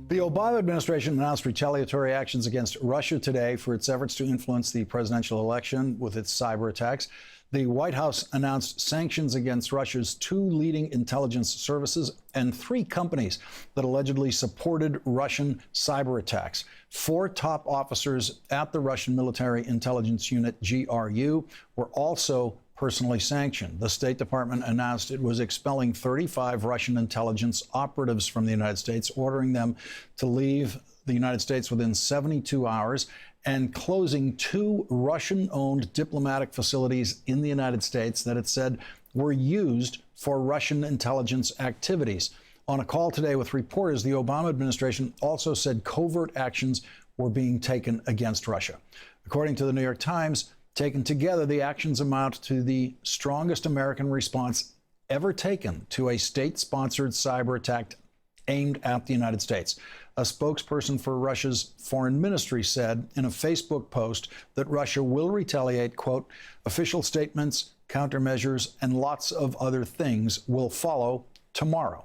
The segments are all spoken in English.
The Obama administration announced retaliatory actions against Russia today for its efforts to influence the presidential election with its cyber attacks. The White House announced sanctions against Russia's 2 leading intelligence services and 3 companies that allegedly supported Russian cyber attacks. 4 top officers at the Russian military intelligence unit, GRU, were also personally sanctioned. The State Department announced it was expelling 35 Russian intelligence operatives from the United States, ordering them to leave the United States within 72 hours, and closing 2 Russian-owned diplomatic facilities in the United States that it said were used for Russian intelligence activities. On a call today with reporters, the Obama administration also said covert actions were being taken against Russia. According to the New York Times, taken together, the actions amount to the strongest American response ever taken to a state-sponsored cyber attack aimed at the United States. A spokesperson for Russia's foreign ministry said in a Facebook post that Russia will retaliate, quote, official statements, countermeasures, and lots of other things will follow tomorrow.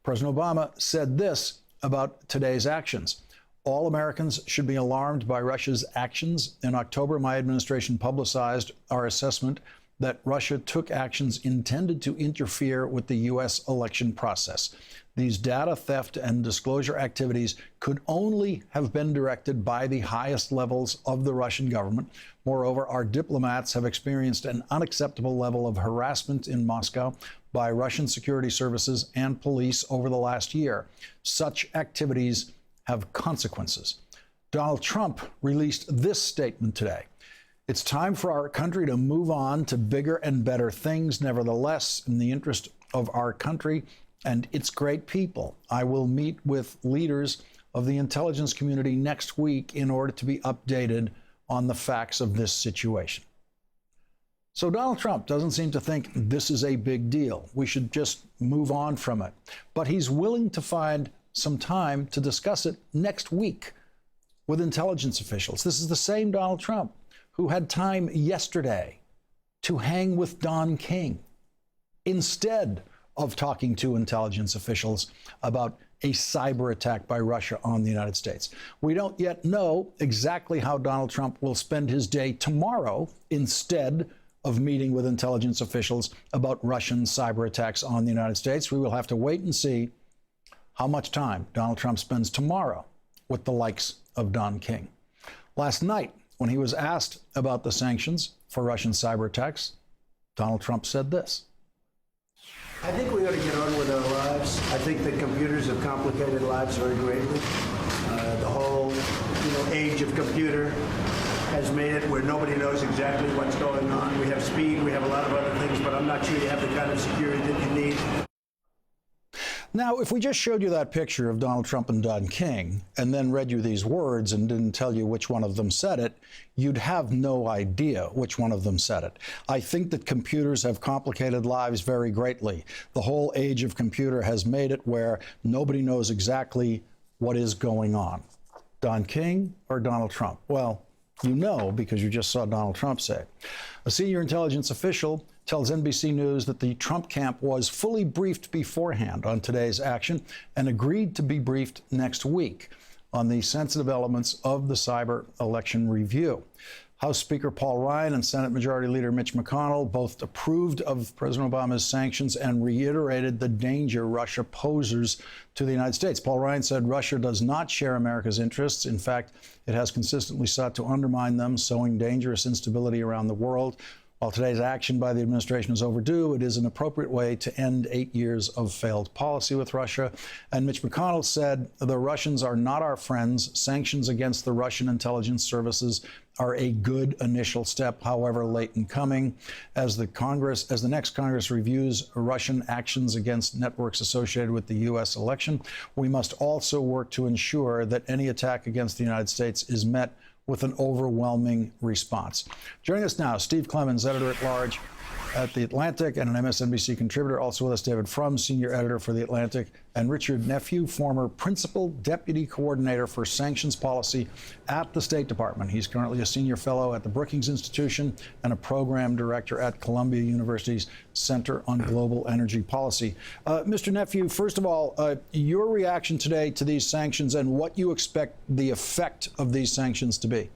President Obama said this about today's actions. All Americans should be alarmed by Russia's actions. In October, my administration publicized our assessment that Russia took actions intended to interfere with the U.S. election process. These data theft and disclosure activities could only have been directed by the highest levels of the Russian government. Moreover, our diplomats have experienced an unacceptable level of harassment in Moscow by Russian security services and police over the last year. Such activities have consequences. Donald Trump released this statement today. It's time for our country to move on to bigger and better things. Nevertheless, in the interest of our country and its great people, I will meet with leaders of the intelligence community next week in order to be updated on the facts of this situation. So Donald Trump doesn't seem to think this is a big deal. We should just move on from it. But he's willing to find some time to discuss it next week with intelligence officials. This is the same Donald Trump who had time yesterday to hang with Don King instead of talking to intelligence officials about a cyber attack by Russia on the United States. We don't yet know exactly how Donald Trump will spend his day tomorrow instead of meeting with intelligence officials about Russian cyber attacks on the United States. We will have to wait and see how much time Donald Trump spends tomorrow with the likes of Don King. Last night, when he was asked about the sanctions for Russian cyber attacks, Donald Trump said this. I think we ought to get on with our lives. I think that computers have complicated lives very greatly. The whole age of computer has made it where nobody knows exactly what's going on. We have speed, we have a lot of other things, but I'm not sure you have the kind of security that you need. Now, if we just showed you that picture of Donald Trump and Don King and then read you these words and didn't tell you which one of them said it, you'd have no idea which one of them said it. I think that computers have complicated lives very greatly. The whole age of computer has made it where nobody knows exactly what is going on. Don King or Donald Trump? Well, you know because you just saw Donald Trump say it. A senior intelligence official tells NBC News that the Trump camp was fully briefed beforehand on today's action and agreed to be briefed next week on the sensitive elements of the cyber election review. House Speaker Paul Ryan and Senate Majority Leader Mitch McConnell both approved of President Obama's sanctions and reiterated the danger Russia poses to the United States. Paul Ryan said Russia does not share America's interests. In fact, it has consistently sought to undermine them, sowing dangerous instability around the world. While today's action by the administration is overdue, it is an appropriate way to end 8 years of failed policy with Russia. And Mitch McConnell said, the Russians are not our friends. Sanctions against the Russian intelligence services are a good initial step, however late in coming. As the next Congress reviews Russian actions against networks associated with the U.S. election, we must also work to ensure that any attack against the United States is met with an overwhelming response. Joining us now, Steve Clemons, editor-at-large at The Atlantic and an MSNBC contributor. Also with us, David Frum, senior editor for The Atlantic, and Richard Nephew, former principal deputy coordinator for sanctions policy at the State Department. He's currently a senior fellow at the Brookings Institution and a program director at Columbia University's Center on Global Energy Policy. Mr. Nephew, first of all, your reaction today to these sanctions and what you expect the effect of these sanctions to be.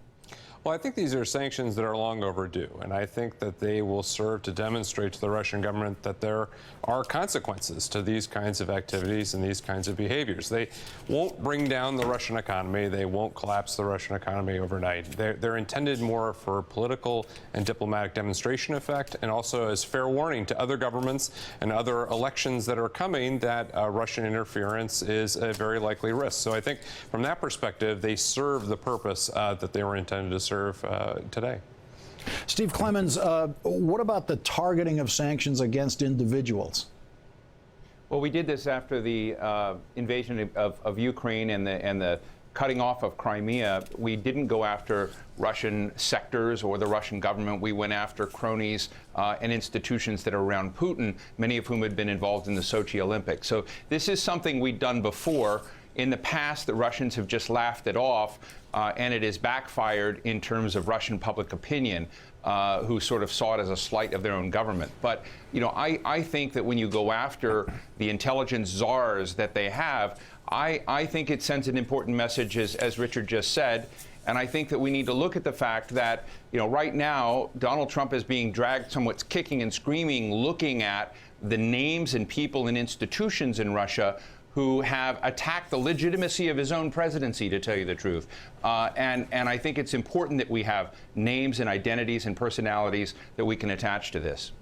Well, I think these are sanctions that are long overdue, and I think that they will serve to demonstrate to the Russian government that there are consequences to these kinds of activities and these kinds of behaviors. They won't bring down the Russian economy. They won't collapse the Russian economy overnight. They're intended more for political and diplomatic demonstration effect, and also as fair warning to other governments and other elections that are coming that Russian interference is a very likely risk. So I think from that perspective, they serve the purpose that they were intended to serve today. Steve Clemons, what about the targeting of sanctions against individuals? Well, we did this after the invasion of Ukraine and the cutting off of Crimea. We didn't go after Russian sectors or the Russian government. We went after cronies and institutions that are around Putin, many of whom had been involved in the Sochi Olympics. So this is something we'd done before. In the past, the Russians have just laughed it off, and it has backfired in terms of Russian public opinion, who sort of saw it as a slight of their own government. But, you know, I think that when you go after the intelligence czars that they have, I think it sends an important message, as Richard just said. And I think that we need to look at the fact that, you know, right now, Donald Trump is being dragged somewhat kicking and screaming, looking at the names and people and institutions in Russia who have attacked the legitimacy of his own presidency, to tell you the truth. And I think it's important that we have names and identities and personalities that we can attach to this.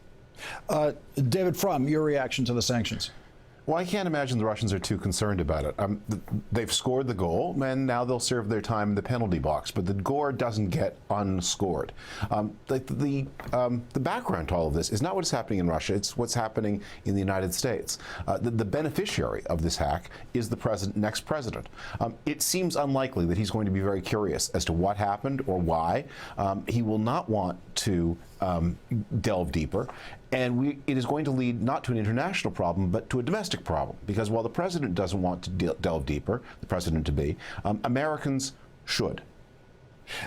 David Frum, your reaction to the sanctions? Well, I can't imagine the Russians are too concerned about it. They've scored the goal, and now they'll serve their time in the penalty box. But the gore doesn't get unscored. The background to all of this is not what's happening in Russia; it's what's happening in the United States. The beneficiary of this hack is the next president. It seems unlikely that he's going to be very curious as to what happened or why. He will not want to delve deeper. And it is going to lead not to an international problem, but to a domestic problem. Because while the president doesn't want to delve deeper, the president-to-be, Americans should.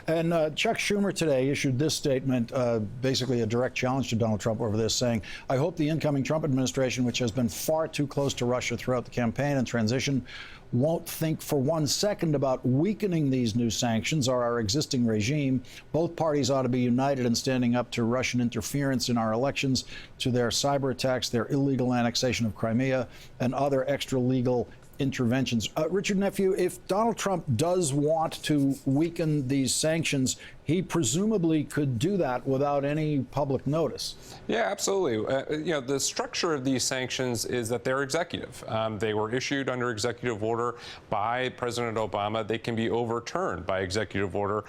And Chuck Schumer today issued this statement, basically a direct challenge to Donald Trump over this, saying, I hope the incoming Trump administration, which has been far too close to Russia throughout the campaign and transition, won't think for 1 second about weakening these new sanctions or our existing regime. Both parties ought to be united in standing up to Russian interference in our elections, to their cyber attacks, their illegal annexation of Crimea, and other extra-legal interventions. Richard Nephew, if Donald Trump does want to weaken these sanctions, he presumably could do that without any public notice. Yeah, absolutely. You know, the structure of these sanctions is that they're executive. They were issued under executive order by President Obama. They can be overturned by executive order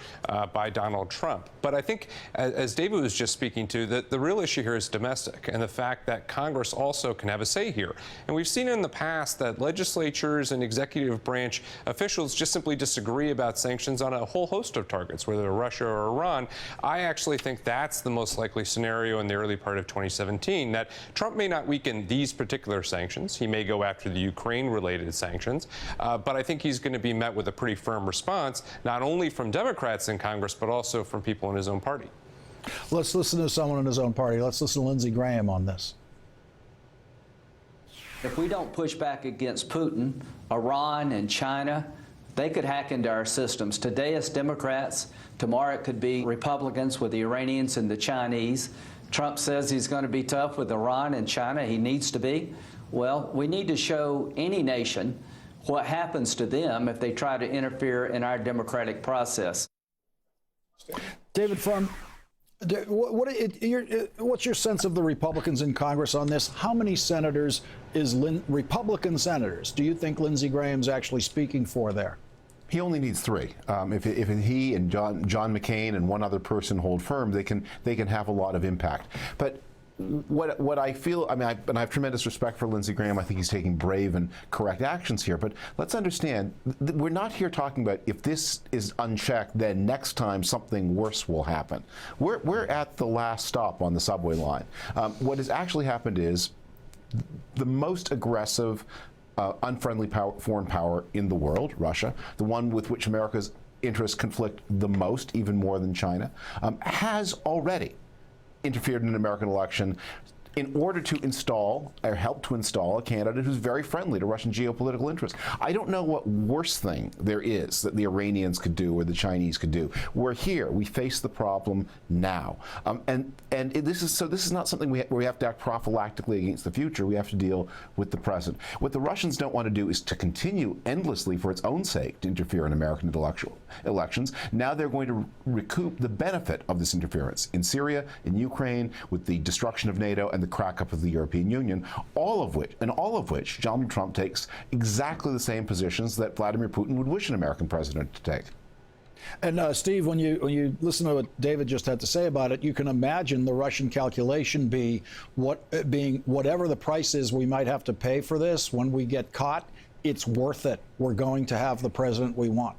by Donald Trump. But I think, as David was just speaking to, that the real issue here is domestic, and the fact that Congress also can have a say here. And we've seen in the past that legislatures and executive branch officials just simply disagree about sanctions on a whole host of targets, whether Russia or Iran. I actually think that's the most likely scenario in the early part of 2017, that Trump may not weaken these particular sanctions. He may go after the Ukraine-related sanctions, but I think he's going to be met with a pretty firm response, not only from Democrats in Congress, but also from people in his own party. Let's listen to someone in his own party. Let's listen to Lindsey Graham on this. If we don't push back against Putin, Iran and China, they could hack into our systems. Today it's Democrats. Tomorrow it could be Republicans with the Iranians and the Chinese. Trump says he's going to be tough with Iran and China. He needs to be. Well, we need to show any nation what happens to them if they try to interfere in our democratic process. David Frum, what's your sense of the Republicans in Congress on this? How many senators Republican senators do you think Lindsey Graham's actually speaking for there? He only needs 3. If he and John McCain and one other person hold firm, they can have a lot of impact. But what I feel, I mean, and I have tremendous respect for Lindsey Graham. I think he's taking brave and correct actions here. But let's understand, we're not here talking about if this is unchecked, then next time something worse will happen. We're at the last stop on the subway line. What has actually happened is the most aggressive, unfriendly foreign power in the world, Russia, the one with which America's interests conflict the most, even more than China, has already interfered in an American election in order to install or help to install a candidate who's very friendly to Russian geopolitical interests. I don't know what worse thing there is that the Iranians could do or the Chinese could do. We're here. We face the problem now. This is not something where we have to act prophylactically against the future. We have to deal with the present. What the Russians don't want to do is to continue endlessly for its own sake to interfere in American elections. Now they're going to recoup the benefit of this interference in Syria, in Ukraine, with the destruction of NATO and the crack up of the European Union, all of which Donald Trump takes exactly the same positions that Vladimir Putin would wish an American president to take. And Steve, when you listen to what David just had to say about it, you can imagine the Russian calculation being whatever the price is we might have to pay for this. When we get caught, it's worth it. We're going to have the president we want.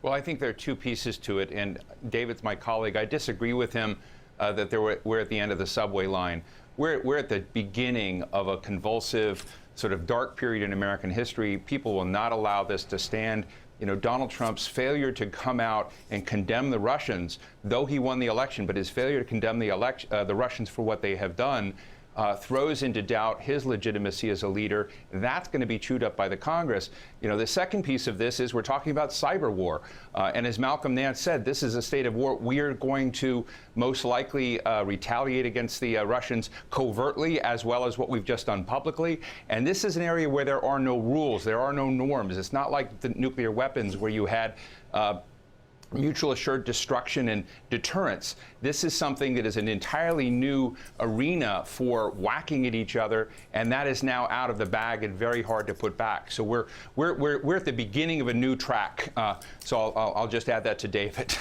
Well, I think there are two pieces to it, and David's my colleague. I disagree with him that we're at the end of the subway line. We're at the beginning of a convulsive, sort of dark period in American history. People will not allow this to stand. You know, Donald Trump's failure to come out and condemn the Russians, though he won the election, but his failure to condemn the Russians for what they have done throws into doubt his legitimacy as a leader. That's going to be chewed up by the Congress. You know, the second piece of this is we're talking about cyber war. And as Malcolm Nance said, this is a state of war. We are going to most likely retaliate against the Russians covertly, as well as what we've just done publicly. And this is an area where there are no rules, there are no norms. It's not like the nuclear weapons where you had mutual assured destruction and deterrence. This is something that is an entirely new arena for whacking at each other, and that is now out of the bag and very hard to put back. So we're at the beginning of a new track. So I'll just add that to David.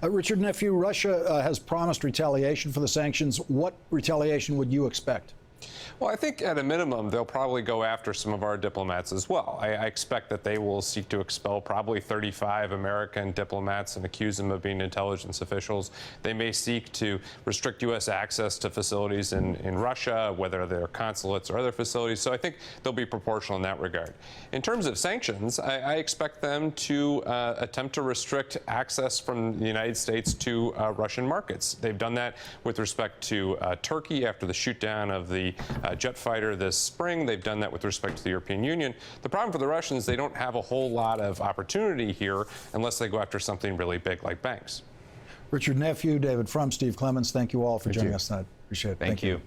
Richard Nephew, Russia has promised retaliation for the sanctions. What retaliation would you expect? Well, I think at a minimum, they'll probably go after some of our diplomats as well. I expect that they will seek to expel probably 35 American diplomats and accuse them of being intelligence officials. They may seek to restrict U.S. access to facilities in Russia, whether they're consulates or other facilities. So I think they'll be proportional in that regard. In terms of sanctions, I expect them to attempt to restrict access from the United States to Russian markets. They've done that with respect to Turkey after the shootdown of the jet fighter this spring. They've done that with respect to the European Union. The problem for the Russians, they don't have a whole lot of opportunity here unless they go after something really big like banks. Richard Nephew, David Frum, Steve Clemons, thank you all for joining us tonight. Appreciate it. Thank you.